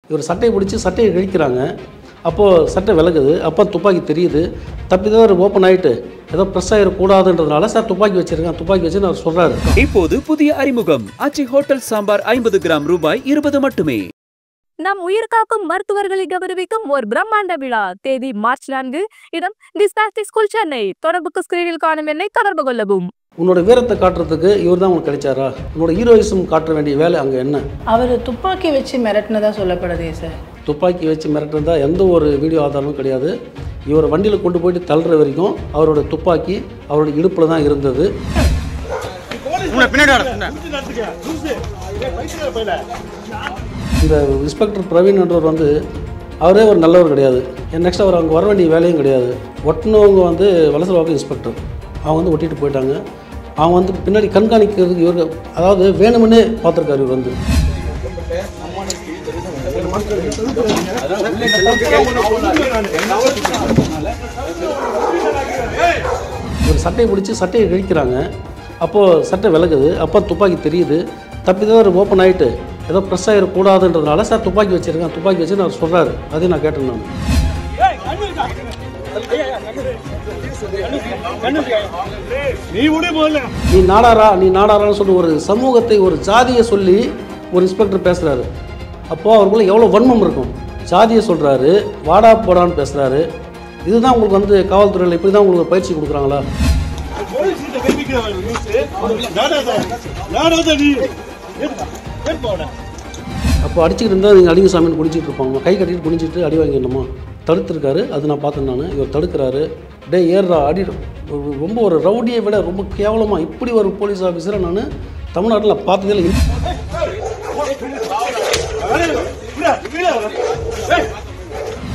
இவர் சட்டையை பிடிச்சி சட்டையை கிழிக்கிறாங்க. அப்போது சட்டை விலகுது. அப்போ துப்பாக்கி தெரியுது. தப்பிதான் ஓப்பன் ஆகிட்டு ஏதோ ப்ரெஸ் ஆகிடக்கூடாதுன்றதுனால சார் துப்பாக்கி வச்சுருக்கேன், துப்பாக்கி வச்சுன்னு அவர் சொல்கிறாரு. இப்போது புதிய அறிமுகம் ஆச்சி ஹோட்டல் சாம்பார் 50 கிராம் ரூபாய் 20 மட்டுமே. நம் உயிர்காக்கும் மருத்துவர்களை கௌரவிக்கும் ஒரு பிரம்மாண்ட விழா. தேதி மார்ச் 4. இடம் டிஸ்பாச்சி ஸ்கூல், சென்னை. தொடர்புக்கு ஸ்கிரீனில் காணும் எண்ணை தொடர்பு கொள்ளவும். உன்னோட வீரத்தை காட்டுறதுக்கு இவர் தான் உங்களுக்கு கிடைச்சாரா? உன்னோட ஹீரோயிசம் காட்ட வேண்டிய வேலை அங்கே என்ன? அவர் துப்பாக்கி வச்சு மிரட்டினதா சொல்லப்படுதே சார். துப்பாக்கி வச்சு மிரட்டுறதா எந்த ஒரு வீடியோ ஆதாரமும் கிடையாது. இவரை வண்டியில் கொண்டு போயிட்டு தள்ளுற வரைக்கும் அவரோட துப்பாக்கி அவரோட இடுப்பில் தான் இருந்தது. இந்த இன்ஸ்பெக்டர் பிரவீன் என்றவர் வந்து அவரே ஒரு நல்லவர் கிடையாது. நெக்ஸ்ட் அவர் அங்கே வர வேண்டிய வேலையும் கிடையாது. ஒட்டினவங்க வந்து வலசரவாக்கம் இன்ஸ்பெக்டர் அவங்க வந்து ஒட்டிட்டு போயிட்டாங்க. அவங்க வந்து பின்னாடி கண்காணிக்கிறதுக்கு இவர் அதாவது வேணும்னே பார்த்துருக்காரு. இவர் வந்து ஒரு சட்டையை பிடிச்சி சட்டையை கிழிக்கிறாங்க. அப்போது சட்டை விலகுது. அப்போ துப்பாக்கி தெரியுது. தப்பிதான் ஓப்பன் ஆகிட்டு ஏதோ ப்ரெஸ் ஆகிடக்கூடாதுன்றதுனால சார் துப்பாக்கி வச்சுருக்கேன், துப்பாக்கி வச்சு நான் சொல்கிறாரு. அதையும் நான் கேட்டேன். நான் நீ நாடாரான்னு சொல்லி ஒரு சமூகத்தை ஒரு ஜாதியை சொல்லி ஒரு இன்ஸ்பெக்டர் பேசுகிறாரு. அப்போது அவருக்குள்ள எவ்வளோ வன்மம் இருக்கும். ஜாதியை சொல்கிறாரு, வாடா போடான்னு பேசுகிறாரு. இதுதான் உங்களுக்கு வந்து காவல்துறையில் இப்படி தான் உங்களுக்கு பயிற்சி கொடுக்குறாங்களா? அப்போ அடிச்சுக்கிட்டு இருந்தால் நீங்கள் அடிங்க சாமின்னு குடிச்சிட்டு இருப்பாங்க. கை கட்டிட்டு குடிச்சிட்டு அடி வாங்கிடணுமா? தடுத்துருக்காரு. அது நான் பார்த்தேன். நான் இவர் தடுக்கிறாரு. டே ஏறா அடி. ரொம்ப ஒரு ரவுடியை விட ரொம்ப கேவலமாக இப்படி ஒரு போலீஸ் ஆஃபீஸரை நான் தமிழ்நாட்டில் பார்த்ததே இல்லை.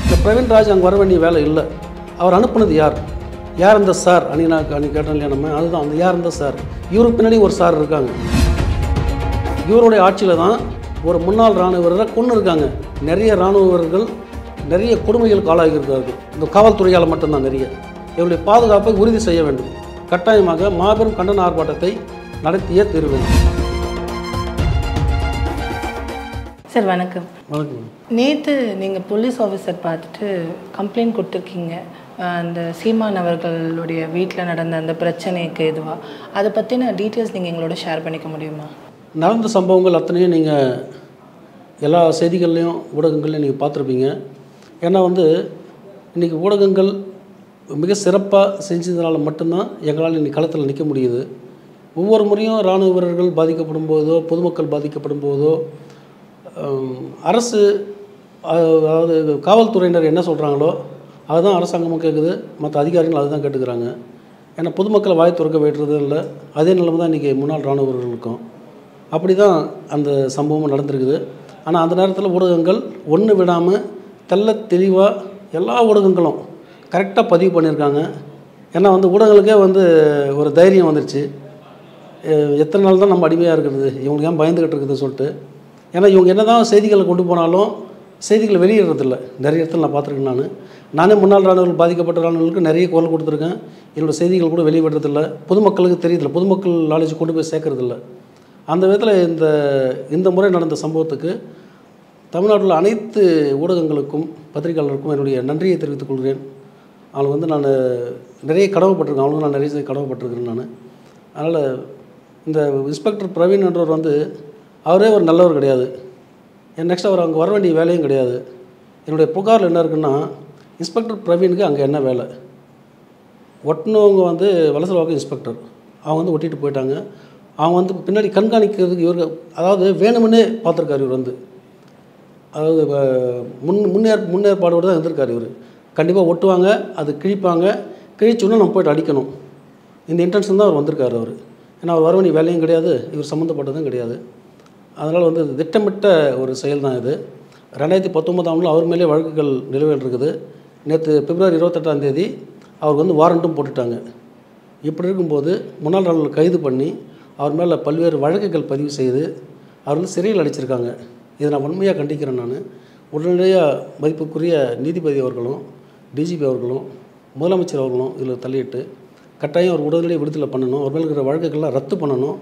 இந்த பிரவீன்ராஜ் அங்கே வர வேண்டிய வேலை இல்லை. அவர் அனுப்புனது யார்? யார் அந்த சார்? அன்றைக்கி கேட்டோம் இல்லையா நம்ம? அதுதான் அந்த யார் அந்த சார். இவருக்கு பின்னாடி ஒரு சார் இருக்காங்க. இவருடைய ஆட்சியில் தான் ஒரு முன்னாள் இராணுவ வீரரை கொண்டு இருக்காங்க. நிறைய இராணுவ வீரர்கள் நிறைய கொடுமைகளுக்கு ஆளாகியிருக்கிறார்கள். இந்த காவல்துறையால் மட்டும்தான். நிறைய இவருடைய பாதுகாப்பை உறுதி செய்ய வேண்டும். கட்டாயமாக மாபெரும் கண்டன ஆர்ப்பாட்டத்தை நடத்தியே தீர்வேன். சார் வணக்கம். வணக்கம். நேற்று நீங்கள் போலீஸ் ஆஃபீஸர் பார்த்துட்டு கம்ப்ளைண்ட் கொடுத்துருக்கீங்க. அந்த சீமான் அவர்களுடைய வீட்டில் நடந்த அந்த பிரச்சனைக்கு எதுவாக அதை பற்றின டீட்டெயில்ஸ் நீங்கள் எங்களோட ஷேர் பண்ணிக்க முடியுமா? நடந்த சம்பவங்கள் அத்தனையும் நீங்கள் எல்லா செய்திகள்லையும் ஊடகங்கள்லையும் நீங்கள் பார்த்துருப்பீங்க. ஏன்னா வந்து இன்றைக்கி ஊடகங்கள் மிக சிறப்பாக செஞ்சதுனால மட்டும்தான் எங்களால் இன்றைக்கி களத்தில் நிற்க முடியுது. ஒவ்வொரு முறையும் இராணுவ வீரர்கள் பாதிக்கப்படும் போதோ பொதுமக்கள் பாதிக்கப்படும் போதோ அரசு அதாவது காவல்துறையினர் என்ன சொல்கிறாங்களோ அதுதான் அரசாங்கமும் கேட்குது, மற்ற அதிகாரிகள் அதுதான் கேட்டுக்கிறாங்க. ஏன்னா பொதுமக்களை வாய் திறக்க விடுறது இல்லை. அதே நிலைமை தான் இன்றைக்கி முன்னாள் இராணுவ வீரர்களுக்கும். அப்படி தான் அந்த சம்பவமும் நடந்திருக்குது. ஆனால் அந்த நேரத்தில் ஊடகங்கள் ஒன்று விடாமல் தெள்ள தெளிவாக எல்லா ஊடகங்களும் கரெக்டாக பதிவு பண்ணியிருக்காங்க. ஏன்னா வந்து ஊடகங்களுக்கே வந்து ஒரு தைரியம் வந்துருச்சு. எத்தனை நாள் தான் நம்ம அடிமையாக இருக்கிறது, இவங்களுக்கு ஏன் பயந்துக்கிட்டு இருக்குதுன்னு சொல்லிட்டு. ஏன்னா இவங்க என்ன தான் செய்திகளை கொண்டு போனாலும் செய்திகளை வெளியிடுறதில்ல. நிறைய இடத்துல நான் பார்த்துருக்கேன். நானே முன்னாள் இராணுவர்கள் பாதிக்கப்பட்ட இராணுவர்களுக்கு நிறைய குரல் கொடுத்துருக்கேன். என்னோடய செய்திகள் கூட வெளியிடுறதில்ல. பொதுமக்களுக்கு தெரியுதில்லை, பொதுமக்கள் நாலேஜ் கொண்டு போய் சேர்க்கறதில்ல. அந்த விதத்தில் இந்த முறை நடந்த சம்பவத்துக்கு தமிழ்நாட்டில் அனைத்து ஊடகங்களுக்கும் பத்திரிகையாளருக்கும் என்னுடைய நன்றியை தெரிவித்துக் கொள்கிறேன். அவங்களுக்கு வந்து நான் நிறைய கடமைப்பட்டிருக்கேன். அவங்களுக்கு நான் நிறைய கடமைப்பட்டிருக்கிறேன் நான். அதனால் இந்த இன்ஸ்பெக்டர் பிரவீன் என்றவர் வந்து அவரே ஒரு நல்லவர் கிடையாது. நெக்ஸ்ட் அவர் அங்கே வர வேண்டிய வேலையும் கிடையாது. என்னுடைய புகாரில் என்ன இருக்குன்னா, இன்ஸ்பெக்டர் பிரவீனுக்கு அங்கே என்ன வேலை? ஒட்டினவங்க வந்து வலசரவாக்கம் இன்ஸ்பெக்டர் அவங்க வந்து ஒட்டிட்டு போயிட்டாங்க. அவங்க வந்து பின்னாடி கண்காணிக்கிறதுக்கு இவர் அதாவது வேணும்னே பார்த்துருக்காரு. இவர் வந்து அதாவது முன்னேற்பாடோடு தான் இருந்திருக்காரு. இவர் கண்டிப்பாக ஒட்டுவாங்க, அது கிழிப்பாங்க, கிழிச்சோன்னா நம்ம போய்ட்டு அடிக்கணும். இந்த இன்டென்ஷன் தான் அவர் வந்திருக்காரு. அவர் ஏன்னா அவர் வர வேண்டிய வேலையும் கிடையாது, இவர் சம்மந்தப்பட்டதும் கிடையாது. அதனால் வந்து திட்டமிட்ட ஒரு செயல் தான் இது. 2019 அவர் மேலே வழக்குகள் நிலுவையில் இருக்குது. நேற்று பிப்ரவரி 28 அவருக்கு வந்து வாரண்ட்டும் போட்டுட்டாங்க. இப்படி இருக்கும்போது முன்னாள் நாள் கைது பண்ணி அவர் மேலே பல்வேறு வழக்குகள் பதிவு செய்து அவர் வந்து சிறையில் அடைச்சிருக்காங்க. இதை நான் உண்மையாக கண்டிக்கிறேன். நான் உடனடியாக மதிப்புக்குரிய நீதிபதி அவர்களும் டிஜிபி அவர்களும் முதலமைச்சர் அவர்களும் இதில் தலையிட்டு கட்டாயம் அவர் உடனடியாக விடுதலை பண்ணணும். அவர் மேலே இருக்கிற வழக்குகள்லாம் ரத்து பண்ணணும்.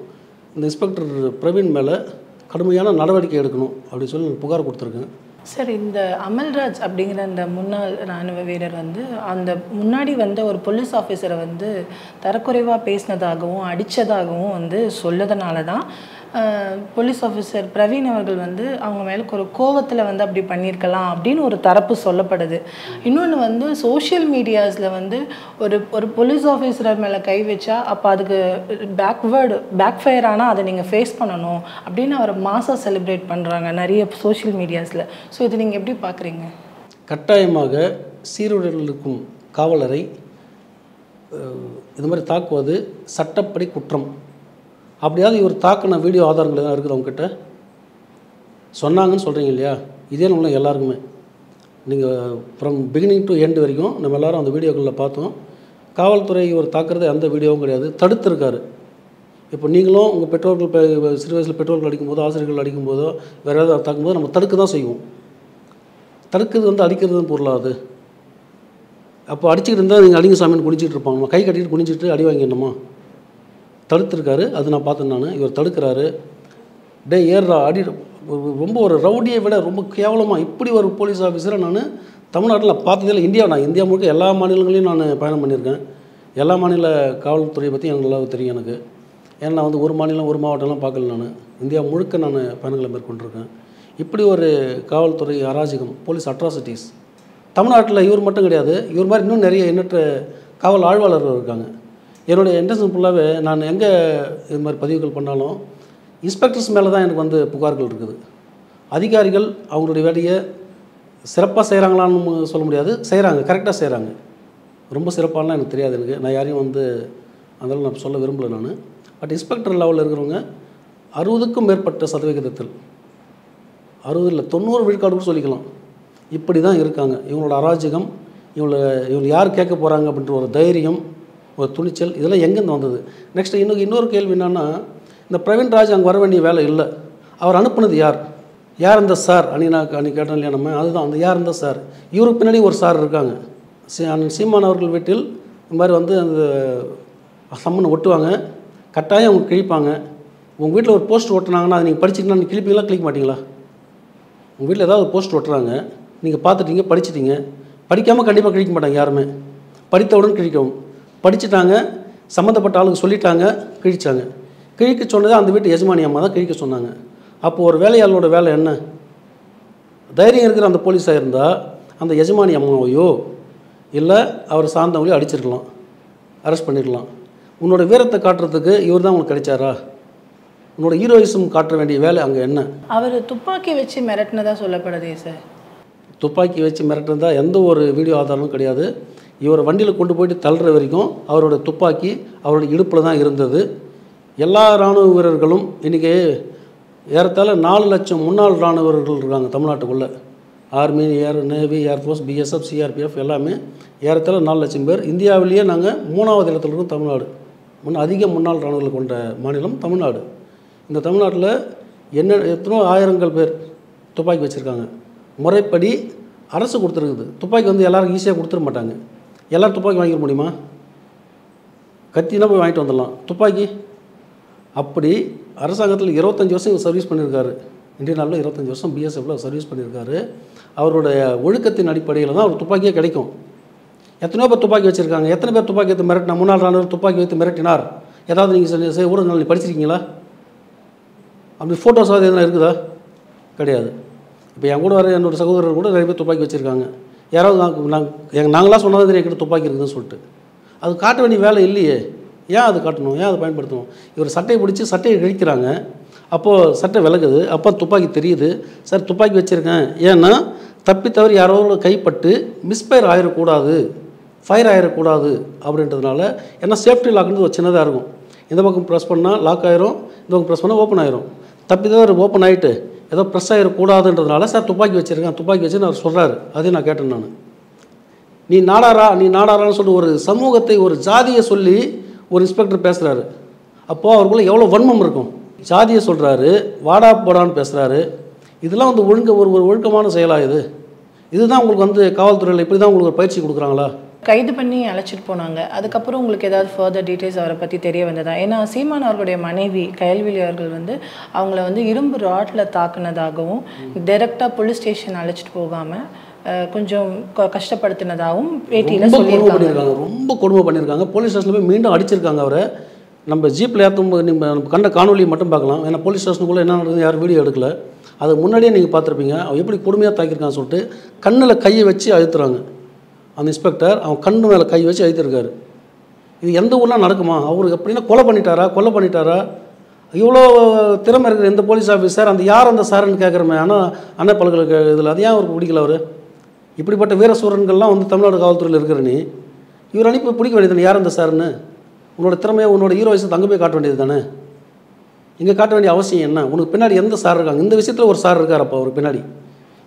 இந்த இன்ஸ்பெக்டர் பிரவீன் மேலே கடுமையான நடவடிக்கை எடுக்கணும் அப்படின்னு சொல்லி புகார் கொடுத்துருக்கேன். சார், இந்த அமல்ராஜ் அப்படிங்கிற அந்த முன்னாள் இராணுவ வீரர் வந்து அந்த முன்னாடி வந்த ஒரு போலீஸ் ஆஃபீஸரை வந்து தரக்குறைவாக பேசினதாகவும் அடித்ததாகவும் வந்து சொல்லதுனால தான் போலீஸ் ஆஃபீஸர் பிரவீன் அவர்கள் வந்து அவங்க மேலே ஒரு கோவத்தில் வந்து அப்படி பண்ணியிருக்கலாம் அப்படின்னு ஒரு தரப்பு சொல்லப்படுது. இன்னொன்று வந்து சோஷியல் மீடியாஸில் வந்து ஒரு போலீஸ் ஆஃபீஸர் மேலே கை வச்சா அப்போ அதுக்கு பேக் ஃபயர் ஆனால் அதை நீங்கள் ஃபேஸ் பண்ணணும் அப்படின்னு அவர் மாசாக செலிப்ரேட் பண்ணுறாங்க நிறைய சோஷியல் மீடியாஸில். ஸோ இது நீங்கள் எப்படி பார்க்குறீங்க? கட்டாயமாக சீருடையில் இருக்கும் காவலரை இது மாதிரி தாக்குவது சட்டப்படி குற்றம். அப்படியாவது இவர் தாக்கின வீடியோ ஆதாரங்கள் தான் இருக்குது அவங்கக்கிட்ட சொன்னாங்கன்னு சொல்கிறீங்க இல்லையா? இதே நம்ம எல்லாருக்குமே நீங்கள் ஃப்ரம் பிகினிங் டு எண்ட் வரைக்கும் நம்ம எல்லோரும் அந்த வீடியோக்களில் பார்த்தோம். காவல்துறை இவர் தாக்குறது எந்த வீடியோவும் கிடையாது, தடுத்துருக்காரு. இப்போ நீங்களும் உங்கள் பெற்றோர்கள் சிறு வயசில் பெற்றோர்கள் அடிக்கும்போதோ ஆசிரியர்கள் அடிக்கும்போதோ வேறு ஏதாவது தாக்கும்போது நம்ம தடுக்க தான் செய்வோம். தடுக்கிறது வந்து அடிக்கிறதுன்னு பொருளாது. அப்போ அடிச்சுக்கிட்டு இருந்தால் நீங்கள் அடிங்க சாமின்னு குனிச்சிட்டு இருப்பாங்க, கை கட்டிட்டு குனிச்சிட்டு அடி வாங்கிடணுமா? தடுத்துருக்காரு, அது நான் பார்த்தேன். நான் இவர் தடுக்கிறாரு, டே ஏறா அடி. ரொம்ப ஒரு ரவுடியை விட ரொம்ப கேவலமாக இப்படி ஒரு போலீஸ் ஆஃபீஸரை நான் தமிழ்நாட்டில் பார்த்ததில்லை. இந்தியா முழுக்க எல்லா மாநிலங்களையும் நான் பயணம் பண்ணியிருக்கேன். எல்லா மாநில காவல்துறையை பற்றி எனக்கு நல்லா தெரியும் எனக்கு. ஏன்னா நான் வந்து ஒரு மாநிலம் ஒரு மாவட்டம்லாம் பார்க்கல. நான் இந்தியா முழுக்க நான் பயணங்களை மேற்கொண்டிருக்கேன். இப்படி ஒரு காவல்துறை அராஜகம், போலீஸ் அட்ராசிட்டிஸ் தமிழ்நாட்டில் இவர் மட்டும் கிடையாது. இவர் மாதிரி இன்னும் நிறைய எண்ணற்ற காவல் ஆழ்வாளர்கள் இருக்காங்க. என்னுடைய இன்டென்ஷன் ஃபுல்லாகவே நான் எங்கே இது மாதிரி பதிவுகள் பண்ணாலும் இன்ஸ்பெக்டர்ஸ் மேலே தான் எனக்கு வந்து புகார்கள் இருக்குது. அதிகாரிகள் அவங்களுடைய வேலையை சிறப்பாக செய்கிறாங்களான்னு சொல்ல முடியாது, செய்கிறாங்க, கரெக்டாக செய்கிறாங்க. ரொம்ப சிறப்பானலாம் எனக்கு தெரியாது. நான் யாரையும் வந்து அதெல்லாம் நான் சொல்ல விரும்பலை நான். பட் இன்ஸ்பெக்டர் லெவலில் இருக்கிறவங்க 60க்கும் மேற்பட்ட சதவிகிதத்தில் 60 இல்லை 90 விழுக்காடு கூட சொல்லிக்கலாம். இப்படி தான் இருக்காங்க. இவங்களோட அராஜகம், இவங்க யார் கேட்க போகிறாங்க அப்படின்ற ஒரு தைரியம், ஒரு துணிச்சல், இதெல்லாம் எங்கேருந்து வந்தது? நெக்ஸ்ட்டு இன்னொரு கேள்வி என்னென்னா, இந்த பிரவீன் ராஜ் அங்கே வர வேண்டிய வேலை இல்லை. அவர் அனுப்புனது யார் இந்த சார்? அன்றைக்கி கேட்டோம் இல்லையா நம்ம, அதுதான் அந்த யார் இந்த சார். இவருக்கு பின்னாடி ஒரு சார் இருக்காங்க. சீமான் அவர்கள் வீட்டில் இந்த மாதிரி வந்து அந்த சம்மனை ஒட்டுவாங்க, கட்டாயம் அவங்க கிழிப்பாங்க. உங்கள் வீட்டில் ஒரு போஸ்ட் ஒட்டுனாங்கன்னா அதை நீங்கள் படிச்சிங்கன்னா நீங்கள் கிழிப்பீங்களா கிழிக்க மாட்டிங்களா? உங்கள் வீட்டில் ஏதாவது ஒரு போஸ்ட் ஒட்டுறாங்க, நீங்கள் பார்த்துட்டீங்க, படிச்சிட்டிங்க. படிக்காமல் கண்டிப்பாக கிழிக்க மாட்டாங்க யாருமே. படித்தவுடன் கிழிக்கவும். படிச்சுட்டாங்க, சம்மந்தப்பட்ட ஆளுங்க சொல்லிட்டாங்க, கிழிச்சாங்க. கிழிக்க சொன்னது அந்த வீட்டு எஜமானி அம்மா தான் கிழிக்க சொன்னாங்க. அப்போது ஒரு வேலையாளோட வேலை என்ன? தைரியம் இருக்கிற அந்த போலீஸாக இருந்தால் அந்த எஜமானி அம்மாவையோ இல்லை அவர் சார்ந்தவங்களையோ அடிச்சிருக்கலாம், அரெஸ்ட் பண்ணிடலாம். உன்னோட வீரத்தை காட்டுறதுக்கு இவர் தான் உங்களுக்கு கிடைச்சாரா? உன்னோட ஹீரோயிசம் காட்ட வேண்டிய வேலை அங்கே என்ன? அவர் துப்பாக்கி வச்சு மிரட்டினதாக சொல்லப்படுதே சார். துப்பாக்கி வச்சு மிரட்டினதா எந்த ஒரு வீடியோ ஆதாரமும் கிடையாது. இவரை வண்டியில் கொண்டு போயிட்டு தள்ளுற வரைக்கும் அவரோட துப்பாக்கி அவரோட இடுப்பில் தான் இருந்தது. எல்லா இராணுவ வீரர்களும் இன்றைக்கி ஏறத்தாழ 4 லட்சம் முன்னாள் இராணுவ வீரர்கள் இருக்காங்க தமிழ்நாட்டுக்குள்ளே. Army, navy, air force, BSF, CRPF எல்லாமே ஏறத்தாழ 4 லட்சம் பேர். இந்தியாவிலேயே நாங்கள் 3வது இடத்துல இருக்கோம் தமிழ்நாடு. அதிக முன்னாள் இராணுவர்கள் கொண்ட மாநிலம் தமிழ்நாடு. இந்த தமிழ்நாட்டில் எத்தனோ ஆயிரங்கள் பேர் துப்பாக்கி வச்சுருக்காங்க. முறைப்படி அரசு கொடுத்துருக்குது. துப்பாக்கி வந்து எல்லாருக்கும் ஈஸியாக கொடுத்துட மாட்டாங்க. எல்லோரும் துப்பாக்கி வாங்கிட முடியுமா? கத்தினா போய் வாங்கிட்டு வந்துடலாம். துப்பாக்கி அப்படி அரசாங்கத்தில் 25 வருஷம் சர்வீஸ் பண்ணியிருக்காரு. இந்தியன் ஆர்மியில் 25 வருஷம் பிஎஸ்எஃப்பில் சர்வீஸ் பண்ணியிருக்காரு. அவருடைய ஒழுக்கத்தின் அடிப்படையில் தான் அவர் துப்பாக்கியே கிடைக்கும். எத்தனையோ பேர் துப்பாக்கி வச்சுருக்காங்க. எத்தனை பேர் துப்பாக்கி வைத்து மிரட்டினா? முன்னாள் ராணுவர் துப்பாக்கி வைத்து மிரட்டினார். ஏதாவது நீங்கள் ஊடகங்கள் படிச்சிருக்கீங்களா? அப்படி ஃபோட்டோஸாவது எதுனா இருக்குதா? கிடையாது. இப்போ என் கூட வர என்னோடய சகோதரர் கூட நிறைய பேர் துப்பாக்கி வச்சுருக்காங்க. யாராவது நாங்களாம் சொன்னது தெரியும் என்கிட்ட துப்பாக்கி இருக்குதுன்னு சொல்லிட்டு. அது காட்ட வேண்டிய வேலை இல்லையே. ஏன் அது காட்டணும்? ஏன் அதை பயன்படுத்தணும்? இவர் சட்டையை பிடிச்சி சட்டையை கிழிக்கிறாங்க. அப்போது சட்டை விலகுது. அப்போ துப்பாக்கி தெரியுது. சார் துப்பாக்கி வச்சுருக்கேன். ஏன்னா தப்பி தவறி யாரோட கைப்பட்டு மிஸ்ஃபயர் ஆகிடக்கூடாது, ஃபயர் ஆகிடக்கூடாது அப்படின்றதுனால. ஏன்னா சேஃப்டி லாக்ன்றது ஒரு சின்னதாக இருக்கும். இந்த பக்கம் ப்ரெஸ் பண்ணால் லாக் ஆயிரும், இந்த பக்கம் ப்ரெஸ் பண்ணால் ஓப்பன் ஆயிரும். தப்பி தவிர ஓப்பன் ஆகிட்டு ஏதோ ப்ரெஸ் ஆகிடக்கூடாதுன்றதுனால சார் துப்பாக்கி வச்சுருக்கேன், துப்பாக்கி வச்சு நான் சொல்கிறாரு. அதையும் நான் கேட்டேன். நான் நீ நாடாரான்னு சொல்லி ஒரு சமூகத்தை, ஒரு ஜாதியை சொல்லி ஒரு இன்ஸ்பெக்டர் பேசுகிறாரு. அப்போது அவருக்குள்ளே எவ்வளோ வன்மம் இருக்கும். ஜாதியை சொல்கிறாரு, வாடா போடான்னு பேசுகிறாரு. இதெல்லாம் வந்து ஒரு ஒழுக்கமான செயலாக இதுதான் உங்களுக்கு வந்து காவல்துறையில் இப்படி தான் உங்களுக்கு ஒரு பயிற்சி கொடுக்குறாங்களா? கைது பண்ணி அழைச்சிட்டு போனாங்க. அதுக்கப்புறம் உங்களுக்கு ஏதாவது ஃபர்தர் டீட்டெயில்ஸ் அவரை பற்றி தெரிய வந்ததா? ஏன்னா சீமான் அவர்களுடைய மனைவி கயல்விழி அவர்கள் வந்து அவங்கள வந்து இரும்பு ராட்ல தாக்குனதாகவும் டைரெக்டாக போலீஸ் ஸ்டேஷன் அழைச்சிட்டு போகாமல் கொஞ்சம் கஷ்டப்படுத்தினதாகவும் பேட்டியில் சொல்லியிருக்காங்க. ரொம்ப கொடுமை பண்ணியிருக்காங்க. போலீஸ் ஸ்டேஷனில் போய் மீண்டும் அடிச்சிருக்காங்க அவரை. நம்ம ஜீப்பில் ஏற்றும்போது நம்ம கண்ட காணொலியை மட்டும் பார்க்கலாம். ஏன்னா போலீஸ் ஸ்டேஷனுக்குள்ளே என்ன நடந்தது யாரும் வீடியோ எடுக்கல. அது முன்னாடியே நீங்கள் பார்த்துருப்பீங்க. அவன் எப்படி கொடுமையாக தாக்கியிருக்கான்னு சொல்லிட்டு கண்ணில் கையை வச்சு அழுத்துறாங்க. அந்த இன்ஸ்பெக்டர் அவன் கண்ணு மேலே கை வச்சு அழுத்திருக்காரு. இது எந்த ஊர்லாம் நடக்குமா? அவர் எப்படின்னா கொலை பண்ணிட்டாரா? இவ்வளோ திறமை இருக்கிற எந்த போலீஸ் ஆஃபீஸர் அந்த யார் அந்த சாருன்னு கேட்குறமே. ஆனால் அண்ணா பல்கலைக்கழக இதில் அது ஏன் அவருக்கு பிடிக்கல? அவர் இப்படிப்பட்ட வீர சூரன்கள்லாம் வந்து தமிழ்நாடு காவல்துறையில் இருக்கிற நீ இவர் அனுப்பி பிடிக்க வேண்டியது யார் அந்த சாருன்னு? உன்னோட திறமையை உன்னோட ஹீரோ வயசு அங்கே போய் காட்ட வேண்டியது தானே. இங்கே காட்ட வேண்டிய அவசியம் என்ன? உனக்கு பின்னாடி எந்த சார் இருக்காங்க? இந்த விஷயத்தில் ஒரு சார் இருக்கார். அப்போ அவர் பின்னாடி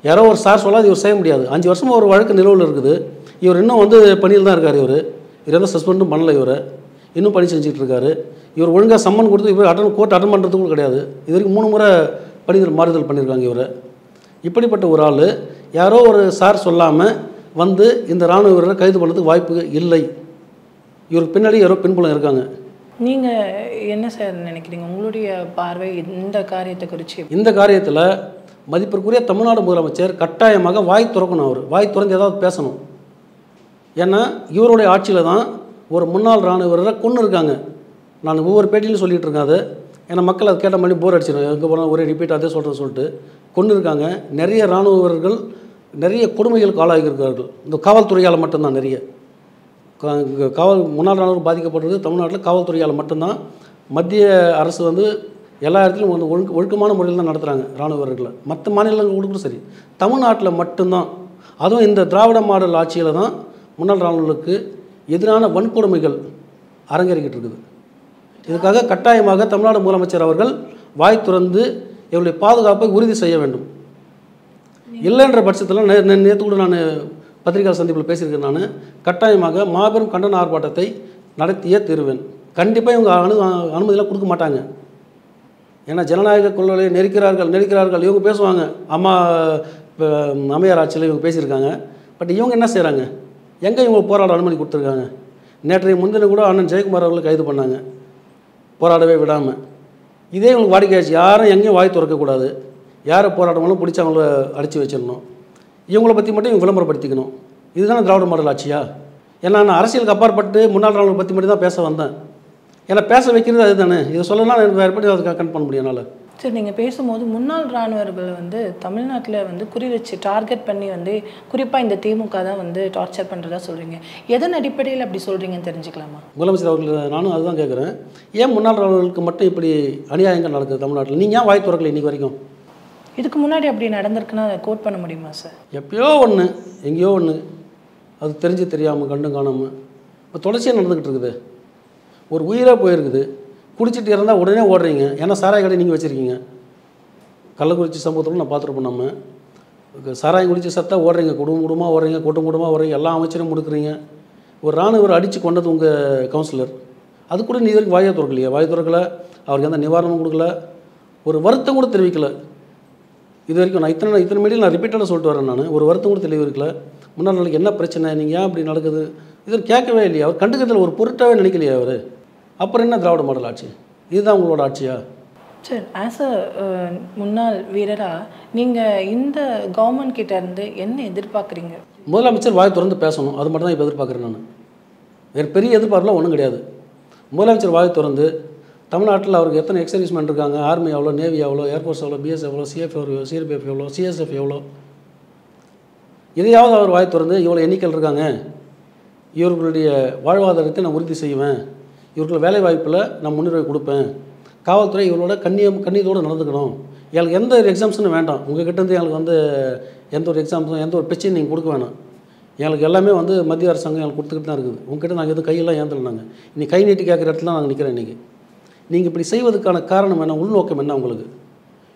யாரோ ஒரு சார் சொல்லாது இவர் செய்ய முடியாது. 5 வருஷமாக ஒரு வழக்கு நிலவில் இருக்குது. இவர் இன்னும் வந்து பணியில் தான் இருக்கார். இவர் எந்த சஸ்பெண்டும் பண்ணல. இவர் இன்னும் பணி செஞ்சுட்டு இருக்காரு. இவர் ஒழுங்காக சம்மன் கொடுத்து இவர் கோர்ட் அட்டன் பண்ணுறதுக்கு கூட கிடையாது. இது வரைக்கும் 3 முறை பணிகள் மாறுதல் பண்ணியிருக்காங்க இவர். இப்படிப்பட்ட ஒரு ஆள் யாரோ ஒரு சார் சொல்லாமல் வந்து இந்த இராணுவ வீரரை கைது பண்ணுறதுக்கு வாய்ப்பு இல்லை. இவருக்கு பின்னாடி யாரோ பின்புலம் இருக்காங்க. நீங்கள் என்ன சார் நினைக்கிறீங்க? உங்களுடைய பார்வை இந்த காரியத்தை குறித்து? இந்த காரியத்தில் மதிப்பிற்குரிய தமிழ்நாடு முதலமைச்சர் கட்டாயமாக வாய் திறக்கணும். அவர் வாய் திறந்து ஏதாவது பேசணும். ஏன்னா இவருடைய ஆட்சியில் தான் ஒரு முன்னாள் இராணுவ வீரரை கொன்று இருக்காங்க. நான் ஒவ்வொரு பேட்டியிலும் சொல்லிகிட்டு இருக்கேன் அது. ஏன்னா மக்கள் அதை கேட்ட மாதிரி போர் அடிச்சிடும். எங்கே போனால் ஒரே ரிப்பீட் அதே சொல்லிட்டு கொன்று இருக்காங்க. நிறைய இராணுவ வீரர்கள் நிறைய கொடுமைகளுக்கு ஆளாகியிருக்கிறார்கள். இந்த காவல்துறையால் மட்டும்தான் நிறைய முன்னாள் இராணுவம் பாதிக்கப்படுறது தமிழ்நாட்டில் காவல்துறையால் மட்டும்தான். மத்திய அரசு வந்து எல்லா இடத்துலையும் வந்து ஒழுக்கமான முறையில் தான் நடத்துகிறாங்க இராணுவ வீரர்களை. மற்ற மாநிலங்களுக்கு கூட சரி, தமிழ்நாட்டில் மட்டும்தான். அதுவும் இந்த திராவிட மாடல் ஆட்சியில் தான் முன்னாள் இராணுவர்களுக்கு எதிரான வன்கொடுமைகள் அரங்கேறிக்கிட்டு இருக்குது. இதுக்காக கட்டாயமாக தமிழ்நாடு முதலமைச்சர் அவர்கள் வாய் திறந்து இவருடைய பாதுகாப்பை உறுதி செய்ய வேண்டும். இல்லைன்ற பட்சத்தில் நேற்று கூட நான் பத்திரிகை சந்திப்பில் பேசியிருக்கேன். நான் கட்டாயமாக மாபெரும் கண்டன ஆர்ப்பாட்டத்தை நடத்தியே தீருவேன். கண்டிப்பாக இவங்க அனுமதியெலாம் கொடுக்க மாட்டாங்க. ஏன்னா ஜனநாயக கொள்கையை நெருக்கிறார்கள் இவங்க பேசுவாங்க. அம்மையார் ஆட்சியில் இவங்க பேசியிருக்காங்க. பட் இவங்க என்ன செய்கிறாங்க? எங்கே இவங்க போராட அனுமதி கொடுத்துருக்காங்க? நேற்றைய முன்தினம் கூட அண்ணன் ஜெயக்குமார் அவர்களை கைது பண்ணாங்க, போராடவே விடாமல். இதே இவங்களுக்கு வாடிக்கையாச்சு. யாரும் எங்கேயும் வாய் திறக்கக்கூடாது. யாரை போராட்டங்களும் பிடிச்சி அவங்கள அடித்து வச்சிடணும். இவங்களை பற்றி மட்டும் இவங்க விளம்பரப்படுத்திக்கணும். இதுதானே திராவிட மாடல் ஆட்சியா? ஏன்னா நான் அரசியலுக்கு அப்பாற்பட்டு முன்னாள் இராணுவ பற்றி மட்டும் தான் பேச வந்தேன். ஏன்னா பேச வைக்கிறது அது தானே. இதை சொல்லலாம் வேறு எப்படி அதை கன் பண்ண முடியும் என்னால். சரி, நீங்கள் பேசும்போது முன்னாள் இராணுவர்கள் வந்து தமிழ்நாட்டில் வந்து குறி வச்சு டார்கெட் பண்ணி வந்து குறிப்பாக இந்த திமுக தான் வந்து டார்ச்சர் பண்ணுறதா சொல்கிறீங்க. எதன் அடிப்படையில் அப்படி சொல்கிறீங்கன்னு தெரிஞ்சுக்கலாமா? முதலமைச்சர் அவர்கள் நானும் அதுதான் கேட்குறேன். ஏன் முன்னாள் இராணுவர்களுக்கு மட்டும் இப்படி அநியாயங்கள் நடக்குது தமிழ்நாட்டில்? நீங்கள் ஏன் வாய் திறக்கல இன்றைக்கி வரைக்கும்? இதுக்கு முன்னாடி அப்படி நடந்திருக்குன்னா அதை கோட் பண்ண முடியுமா சார்? எப்பயோ ஒன்று எங்கேயோ ஒன்று அது தெரிஞ்சு தெரியாமல் கண்டும் காணாமல் இப்போ தொடர்ச்சியாக நடந்துக்கிட்டு இருக்குது. ஒரு உயிராக போயிருக்குது. குடிச்சிட்டு இருந்தால் உடனே ஓடுறீங்க. ஏன்னா சாராய கடை நீங்கள் வச்சுருக்கீங்க. கள்ளக்குறிச்சி சம்பவத்தில் நான் பார்த்துருப்போம். நம்ம சாராயம் குடிச்சு சத்தா ஓடுறீங்க. குடும்பமாக ஓடுறீங்க, கூட்டமாக ஓடுறீங்க, எல்லா அமைச்சரையும் முடுக்குறீங்க. ஒரு இராணுவர் அடித்து கொண்டது உங்கள் கவுன்சிலர். அது கூட நீ வரைக்கும் வாயை திறக்கலையே. வாய் திறக்கலை. அவருக்கு எந்த நிவாரணமும் கொடுக்கல. ஒரு வருத்தம் கூட தெரிவிக்கலை இது வரைக்கும். நான் இத்தனை மீடியில் நான் ரிப்பீட்டடாக சொல்லிட்டு வரேன். நான் ஒரு வருத்தம் கூட தெரிவிக்கல. முன்னாள் நாளைக்கு என்ன பிரச்சனை, நீங்கள் ஏன் அப்படி நடக்குது இது கேட்கவே இல்லையா? அவர் கண்டுக்கிறதுல ஒரு பொருட்டாகவே நினைக்கலையா அவர்? அப்புறம் என்ன திராவிட மாடல் ஆட்சி? இதுதான் உங்களோட ஆட்சியா? சார், ஆஸ் அ முன்னாள் வீரராக நீங்கள் இந்த கவர்மெண்ட் கிட்டேருந்து என்ன எதிர்பார்க்குறீங்க? முதலமைச்சர் வாய் திறந்து பேசணும். அது மட்டும் தான் இப்போ எதிர்பார்க்குறேன் நான். வேறு பெரிய எதிர்பார்ப்புலாம் ஒன்றும் கிடையாது. முதலமைச்சர் வாய் திறந்து தமிழ்நாட்டில் அவருக்கு எத்தனை எக்ஸர்வீஸ்மென் இருக்காங்க, ஆர்மி எவ்வளோ, நேவி எவ்வளோ, ஏர்ஃபோர்ஸ் எவ்வளோ, பிஎஸ் எவ்வளோ, சிஆர்பிஎஃப் எவ்வளோ, சிஎஸ்எஃப் எவ்வளோ, இதையாவது அவர் வாய் திறந்து இவ்வளோ எண்ணிக்கையில் இருக்காங்க, இவர்களுடைய வாழ்வாதாரத்தை நான் உறுதி செய்வேன், இவர்கள் வேலை வாய்ப்பில் நான் முன்னுரிமை கொடுப்பேன், காவல்துறை இவர்களோட கண்ணியத்தோடு நடந்துக்கணும், எங்களுக்கு எந்த ஒரு எக்ஸாம்ஸும் வேண்டாம், உங்கள் கிட்டேருந்து எங்களுக்கு வந்து எந்த ஒரு எக்ஸாம்ஸும் எந்த ஒரு பிரச்சனையும் நீங்கள் கொடுக்க வேணாம், எங்களுக்கு எல்லாமே வந்து மத்திய அரசாங்கம் எங்களுக்கு கொடுத்துக்கிட்டு தான் இருக்குது, உங்ககிட்ட நாங்கள் எதுவும் கையெல்லாம் ஏந்தலை, நாங்கள் இன்னைக்கு கை நீட்டி கேட்குற இடத்துல நாங்கள் நிற்கிறேன். இன்றைக்கி நீங்கள் இப்படி செய்வதற்கான காரணம் என்ன, உள்நோக்கம் என்ன உங்களுக்கு?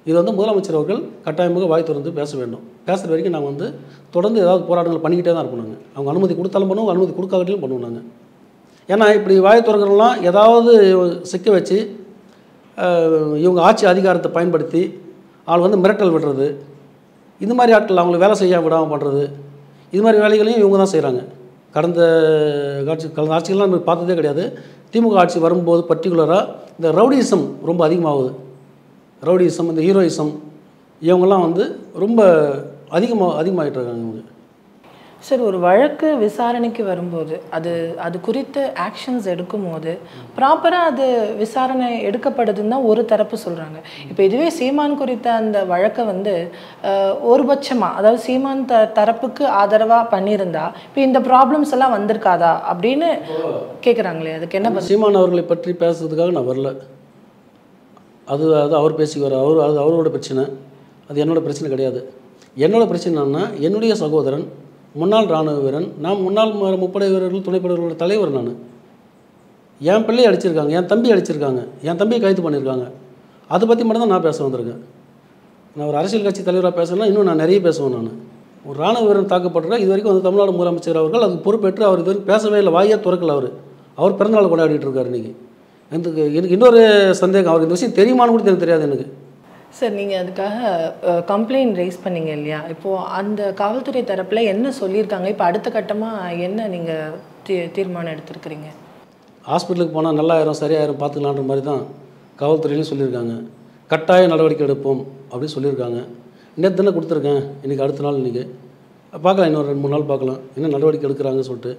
இது வந்து முதலமைச்சர் அவர்கள் கட்டாயமாக வாய் திறந்து பேச வேண்டும். பேசுகிற வரைக்கும் நாங்கள் வந்து தொடர்ந்து ஏதாவது போராட்டங்கள் பண்ணிக்கிட்டே தான் இருப்போம். நாங்கள் அவங்க அனுமதி கொடுத்தாலும் பண்ணுவோம், அனுமதி கொடுக்காட்டிலும் பண்ணுவோம் நாங்கள். ஏன்னா இப்படி வாய் திறக்கிறவங்களாம் ஏதாவது சிக்க வச்சு இவங்க ஆட்சி அதிகாரத்தை பயன்படுத்தி அவங்களை வந்து மிரட்டல் விடுறது, இந்த மாதிரி ஆட்கள் அவங்களை வேலை செய்ய விடாமல் பண்ணுறது, இது மாதிரி வேலைகளையும் இவங்க தான் செய்கிறாங்க. கடந்த ஆட்சிகள்லாம் நம்ம பார்த்ததே கிடையாது. திமுக ஆட்சி வரும்போது பர்டிகுலராக இந்த ரவுடிசம் ரொம்ப அதிகமாகுது. ரவுடிசம், இந்த ஹீரோயிசம் இவங்கெல்லாம் வந்து ரொம்ப அதிகமாகிட்டு இருக்காங்க இவங்க. சார், ஒரு வழக்கு விசாரணைக்கு வரும்போது அது குறித்த ஆக்ஷன்ஸ் எடுக்கும்போது ப்ராப்பராக அது விசாரணை எடுக்கப்படுதுன்னு தான் ஒரு தரப்பு சொல்கிறாங்க. இப்போ இதுவே சீமான் குறித்த அந்த வழக்கை வந்து ஒரு பட்சமாக, அதாவது சீமான் தரப்புக்கு ஆதரவாக பண்ணியிருந்தா இப்போ இந்த ப்ராப்ளம்ஸ் எல்லாம் வந்திருக்காதா அப்படின்னு கேட்குறாங்களே, அதுக்கு என்ன சீமான் அவர்களை பற்றி பேசுறதுக்காக நான் வரல. அது அவர் பேசிக்குவார். அது அவரோட பிரச்சனை, அது என்னோடய பிரச்சனை கிடையாது. என்னோடய பிரச்சனை என்னன்னா, என்னுடைய சகோதரன் முன்னாள் இராணுவ வீரன், நான் முன்னாள் முப்படை வீரர்கள் துணைப்படை வீரர்களோட தலைவர். நான் என் பிள்ளையை அடிச்சிருக்காங்க, என் தம்பி அடிச்சிருக்காங்க, என் தம்பியை கைது பண்ணியிருக்காங்க. அதை பற்றி மட்டும்தான் நான் பேச வந்திருக்கேன். நான் ஒரு அரசியல் கட்சி தலைவராக பேசுகிறேன்னா இன்னும் நான் நிறைய பேசுவேன். நான் ஒரு இராணுவ வீரன் தாக்கப்படுறேன். இது வரைக்கும் வந்து தமிழ்நாடு முதலமைச்சர் அவர்கள் அதுக்கு பொறுப்பேற்று அவர் இது வரைக்கும் பேசவே இல்லை, வாயே திறக்கல. அவர் பிறந்தநாள் கொண்டாடிட்டு இருக்கார் இன்றைக்கி. எனக்கு இன்னொரு சந்தேகம், அவருக்கு இந்த விஷயம் தெரியுமான்னு கூட எனக்கு தெரியாது எனக்கு. சார், நீங்கள் அதுக்காக கம்ப்ளைண்ட் ரைஸ் பண்ணீங்க இல்லையா? இப்போது அந்த காவல்துறை தரப்பில் என்ன சொல்லியிருக்காங்க? இப்போ அடுத்த கட்டமாக என்ன நீங்கள் தீர்மானம் எடுத்துருக்கிறீங்க? ஹாஸ்பிட்டலுக்கு போனால் நல்லாயிரும், சரியாயிரும், பார்த்துக்கலான்ற மாதிரி தான் காவல்துறையிலையும் சொல்லியிருக்காங்க. கட்டாய நடவடிக்கை எடுப்போம் அப்படின்னு சொல்லியிருக்காங்க. நேற்று தானே கொடுத்துருக்கேன், இன்றைக்கி அடுத்த நாள் இன்றைக்கி பார்க்கலாம், இன்னொரு 2-3 நாள் பார்க்கலாம் என்ன நடவடிக்கை எடுக்கிறாங்கன்னு சொல்லிட்டு.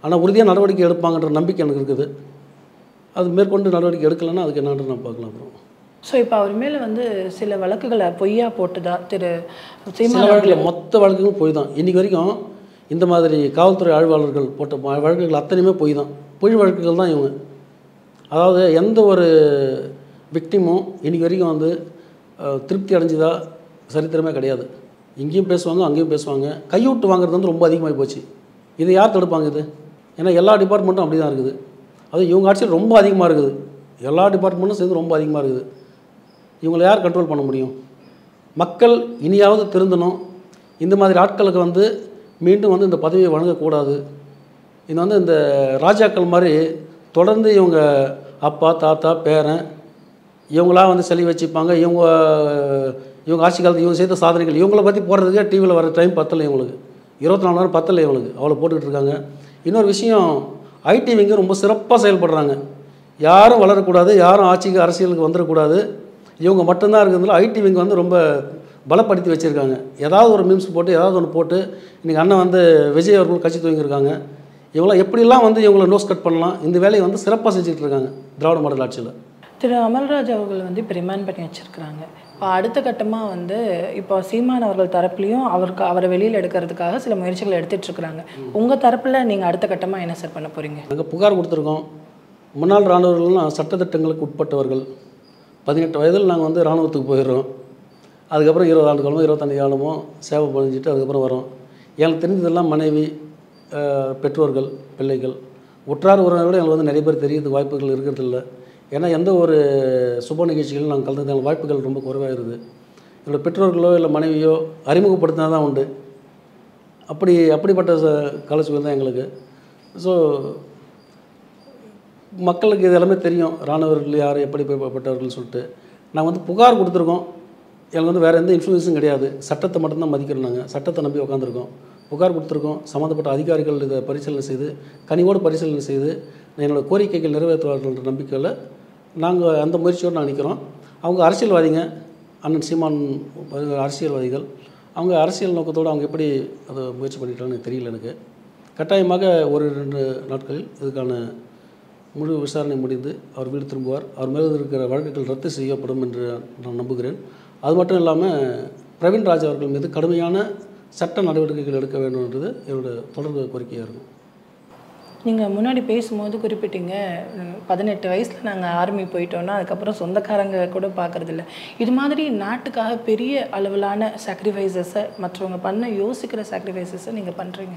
ஆனால் உறுதியாக நடவடிக்கை எடுப்பாங்கன்ற நம்பிக்கை எனக்கு இருக்குது. அது மேற்கொண்டு நடவடிக்கை எடுக்கலைன்னா அதுக்கு என்னன்னு நான் பார்க்கலாம். அப்புறம் ஸோ இப்போ அவர் மேலே வந்து சில வழக்குகளை பொய்யா போட்டுதா திரு சில வழக்கில் மொத்த வழக்குகளும் பொய் தான். இன்றைக்கி வரைக்கும் இந்த மாதிரி காவல்துறை ஆய்வாளர்கள் போட்ட வழக்குகள் அத்தனையுமே பொய் தான், பொய் வழக்குகள் தான் இவங்க. அதாவது எந்த ஒரு விக்டிமும் இன்றைக்கி வரைக்கும் வந்து திருப்தி அடைஞ்சதா சரித்திரமே கிடையாது. இங்கேயும் பேசுவாங்க, அங்கேயும் பேசுவாங்க. கைவிட்டு வாங்குறது வந்து ரொம்ப அதிகமாகி போச்சு. இதை யார் தடுப்பாங்க? இது ஏன்னா எல்லா டிபார்ட்மெண்ட்டும் அப்படி தான் இருக்குது. அது இவங்க ஆட்சியில் ரொம்ப அதிகமாக இருக்குது. எல்லா டிபார்ட்மெண்ட்டும் சேர்ந்து ரொம்ப அதிகமாக இருக்குது. இவங்களை யார் கண்ட்ரோல் பண்ண முடியும்? மக்கள் இனியாவது திருந்தணும். இந்த மாதிரி ஆட்களுக்கு வந்து மீண்டும் வந்து இந்த பதவியை வழங்கக்கூடாது. இது வந்து இந்த ராஜாக்கள் மாதிரி தொடர்ந்து இவங்க அப்பா, தாத்தா, பேரன் இவங்களாம் வந்து செலவு வச்சுப்பாங்க. இவங்க ஆட்சி காலத்தில் இவங்க செய்த சாதனைகள் இவங்கள பற்றி போடுறதுக்கே டிவியில் வர டைம் பத்தலை இவங்களுக்கு. 24 மணி நேரம் பத்தலை இவங்களுக்கு, அவ்வளோ போட்டுக்கிட்டு இருக்காங்க. இன்னொரு விஷயம், ஐடி விங்க ரொம்ப சிறப்பாக செயல்படுறாங்க. யாரும் வளரக்கூடாது, யாரும் ஆட்சிக்கு அரசியலுக்கு வந்துடக்கூடாது, இவங்க மட்டும்தான் இருக்கிறதுனால ஐடி விங் வந்து ரொம்ப பலப்படுத்தி வச்சுருக்காங்க. ஏதாவது ஒரு மீம்ஸ் போட்டு ஏதாவது ஒன்று போட்டு இன்றைக்கி அண்ணன் வந்து விஜய் அவர்கள் கட்சி துவங்கியிருக்காங்க. இவங்களாம் எப்படிலாம் வந்து இவங்களை நோஸ் கட் பண்ணலாம், இந்த வேலையை வந்து சிறப்பாக செஞ்சுட்டு இருக்காங்க திராவிட மாடல் ஆட்சியில். திரு அமல்ராஜ் அவர்கள் வந்து இப்போ ரிமாண்ட் பண்ணி வச்சுருக்கிறாங்க. இப்போ அடுத்த கட்டமாக வந்து இப்போ சீமான் அவர்கள் தரப்புலையும் அவரை வெளியில் எடுக்கிறதுக்காக சில முயற்சிகள் எடுத்துகிட்ருக்குறாங்க. உங்கள் தரப்பில் நீங்கள் அடுத்த கட்டமாக என்ன சார் பண்ண போகிறீங்க? நாங்கள் புகார் கொடுத்துருக்கோம். முன்னாள் இராணுவர்கள்லாம் சட்டத்திட்டங்களுக்கு உட்பட்டவர்கள். 18 வயதில் நாங்கள் வந்து இராணுவத்துக்கு போயிடுறோம். அதுக்கப்புறம் 20 ஆண்டு காலமோ 25 காலமோ சேவை பண்ணிச்சுட்டு அதுக்கப்புறம் வரோம். எனக்கு தெரிஞ்சதெல்லாம் மனைவி, பெற்றோர்கள், பிள்ளைகள், உற்றார் உறவினரோடு எங்களுக்கு வந்து நிறைய பேர் தெரியறதுக்கு வாய்ப்புகள் இருக்கிறதில்ல. ஏன்னா எந்த ஒரு சுப நிகழ்ச்சிகளும் நாங்கள் கலந்துக்கிறதுக்கு வாய்ப்புகள் ரொம்ப குறைவாக இருக்குது. என்னோடய பெற்றோர்களோ இல்லை மனைவியோ அறிமுகப்படுத்தினா தான் உண்டு. அப்படிப்பட்ட காலச்சூழல் தான் எங்களுக்கு. ஸோ மக்களுக்கு இது எல்லாமே தெரியும், இராணுவர்கள் யார் எப்படிப்பட்டவர்கள் சொல்லிட்டு. நாங்கள் வந்து புகார் கொடுத்துருக்கோம். எங்களுக்கு வந்து வேறு எந்த இன்ஃப்ளூயன்ஸும் கிடையாது. சட்டத்தை மட்டும்தான் மதிக்கிறோம். நாங்கள் சட்டத்தை நம்பி உட்காந்துருக்கோம். புகார் கொடுத்துருக்கோம். சம்மந்தப்பட்ட அதிகாரிகள் இதை பரிசீலனை செய்து, கனிவோடு பரிசீலனை செய்து என்னோடய கோரிக்கைகள் நிறைவேற்றுவார்கள்ன்ற நம்பிக்கையில் நாங்கள் அந்த முயற்சியோடு நான் நிற்கிறோம். அவங்க அரசியல்வாதிங்க, அண்ணன் சீமான் அரசியல்வாதிகள். அவங்க அரசியல் நோக்கத்தோடு அவங்க எப்படி அதை முயற்சி பண்ணிட்டாங்கன்னு தெரியல எனக்கு. கட்டாயமாக ஒரு 2 நாட்களில் இதுக்கான முழு விசாரணை முடிந்து அவர் வீடு திரும்புவார். அவர் மேலே இருக்கிற வழக்குகள் ரத்து செய்யப்படும் என்று நான் நம்புகிறேன். அது மட்டும் இல்லாமல் பிரவீன் ராஜ் அவர்கள் மீது கடுமையான சட்ட நடவடிக்கைகள் எடுக்க வேண்டும்ன்றது என்னோடய தொடர்ந்து கோரிக்கையாக இருக்கும். நீங்கள் முன்னாடி பேசும்போது குறிப்பிட்டீங்க, 18 வயசில் நாங்கள் ஆர்மி போயிட்டோன்னா அதுக்கப்புறம் சொந்தக்காரங்க கூட பார்க்குறதில்ல. இது மாதிரி நாட்டுக்காக பெரிய அளவிலான சாக்ரிஃபைசஸை மற்றவங்க பண்ண யோசிக்கிற சாக்ரிஃபைசஸை நீங்கள் பண்ணுறீங்க.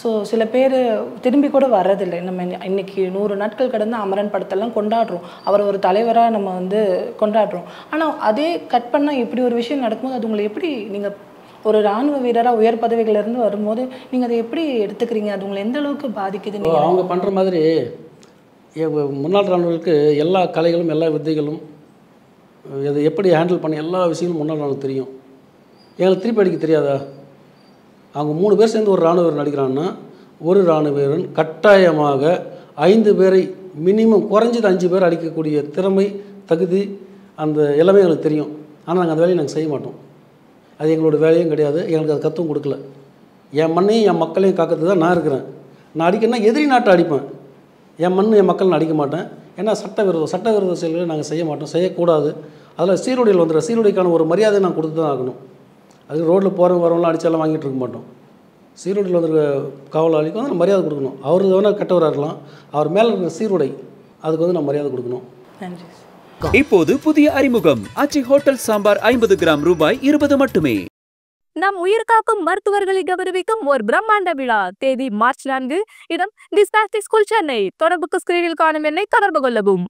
ஸோ சில பேர் திரும்பி கூட வர்றதில்லை. நம்ம இன்றைக்கி 100 நாட்கள் கடந்து அமரன் படத்தெல்லாம் கொண்டாடுறோம், அவர் ஒரு தலைவராக நம்ம வந்து கொண்டாடுறோம். ஆனால் அதே கட் பண்ணால் இப்படி ஒரு விஷயம் நடக்கும்போது அது உங்களை எப்படி, நீங்கள் ஒரு இராணுவ வீரராக உயர் பதவிகளிலிருந்து வரும்போது நீங்கள் அதை எப்படி எடுத்துக்கிறீங்க? அது உங்களை எந்த அளவுக்கு பாதிக்குது? அவங்க பண்ணுற மாதிரி முன்னாள் இராணுவர்களுக்கு எல்லா கலைகளும் எல்லா வித்தைகளும் அதை எப்படி ஹேண்டில் பண்ணி எல்லா விஷயங்களும் முன்னாள் இராணுவம் தெரியும். எங்களுக்கு திருப்பி அடிக்க தெரியாதா? அவங்க 3 பேர் சேர்ந்து ஒரு இராணுவ வீரர் நடிக்கிறாங்கன்னா ஒரு இராணுவ வீரன் கட்டாயமாக 5 பேரை மினிமம் குறைஞ்சது 5 பேர் அடிக்கக்கூடிய திறமை தகுதி அந்த எல்லாமே எங்களுக்கு தெரியும். ஆனால் நாங்கள் அந்த வேலையை நாங்கள் செய்ய மாட்டோம். அது எங்களோட வேலையும் கிடையாது. எங்களுக்கு அது கற்றுவும் கொடுக்கல. என் மண்ணையும் என் மக்களையும் காக்கிறதுக்கு தான் நான் இருக்கிறேன். நான் அடிக்கணும்னா எதிரி நாட்டை அடிப்பேன். என் மண் என் மக்கள் நான் அடிக்க மாட்டேன். ஏன்னா சட்டவிரோத செயல்களை நாங்கள் செய்ய மாட்டோம், செய்யக்கூடாது. அதில் சீருடையில் வந்துடுற சீருடைக்கான ஒரு மரியாதை நான் கொடுத்து தான் ஆகணும். அது ரோட்டில் வரவங்களாம் அடித்தாலும் வாங்கிட்டு இருக்க மாட்டோம். சீருடையில் வந்துருக்க காவலாளிக்கு வந்து நம்ம மரியாதை கொடுக்கணும். அவர் வேணால் கெட்டவராக இருக்கலாம், அவர் மேலே இருக்கிற சீருடை அதுக்கு வந்து நம்ம மரியாதை கொடுக்கணும். நன்றி. இப்போது புதிய அறிமுகம் ஆச்சி ஹோட்டல் சாம்பார் 50 கிராம் ரூபாய் 20 மட்டுமே. நம் உயிர்காக்கும் மருத்துவர்களை கௌரவிக்கும் ஒரு பிரம்மாண்ட விழா. தேதி மார்ச் 4. இடம் டிஸ்பாச்சி ஸ்கூல், சென்னை. தொடர்புக்கு ஸ்கிரீனில் காணும் எண்ணை தொடர்பு கொள்ளவும்.